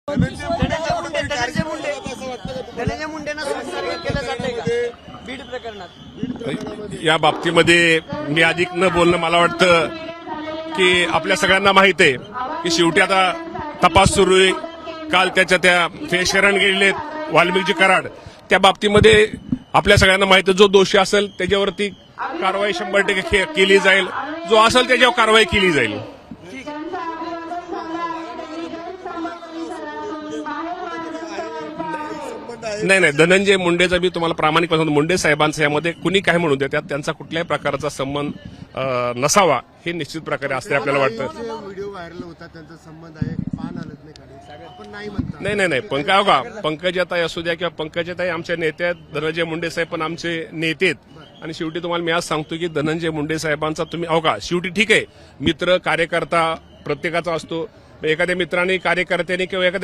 धनंजय मुंडेंना संसर्ग केलं जातंय का बीड प्रकरणात? या बाबतीमध्ये मी अधिक न बोलणं, मला वाटतं की आपल्या सगळ्यांना माहित आहे की शेवटी आता तपास सुरू आहे. काल त्याच्या त्या शरण गेलेले वाल्मिकजी कराड, त्या बाबतीमध्ये आपल्या सगळ्यांना माहिती आहे, जो दोषी असेल त्याच्यावरती कारवाई 100% केली जाईल, जो असेल त्याच्यावर कारवाई केली जाईल. नाही, धनंजय मुंडेचा मी तुम्हाला प्रामाणिकपणे सांगतो, मुंडे साहेबांचा यामध्ये कुणी काय म्हणू देतात, त्यांचा कुठल्याही प्रकारचा संबंध नसावा हे निश्चित प्रकारे असते आपल्याला वाटतं. व्हिडिओ व्हायरल होता, त्यांचा संबंध आहे, पान आलत नाही खाली, आपण नाही म्हणतो. नाही, पंकजाताई असू द्या किंवा पंकजाताई आमच्या नेत्या आहेत, धनंजय मुंडे साहेब पण आमचे नेते आहेत. आणि शेवटी तुम्हाला मी आज सांगतो की धनंजय मुंडे साहेबांचा तुम्ही शेवटी ठीक आहे, मित्र कार्यकर्ता प्रत्येकाचा असतो. एखाद्या मित्राने कार्यकर्त्याने किंवा एखाद्या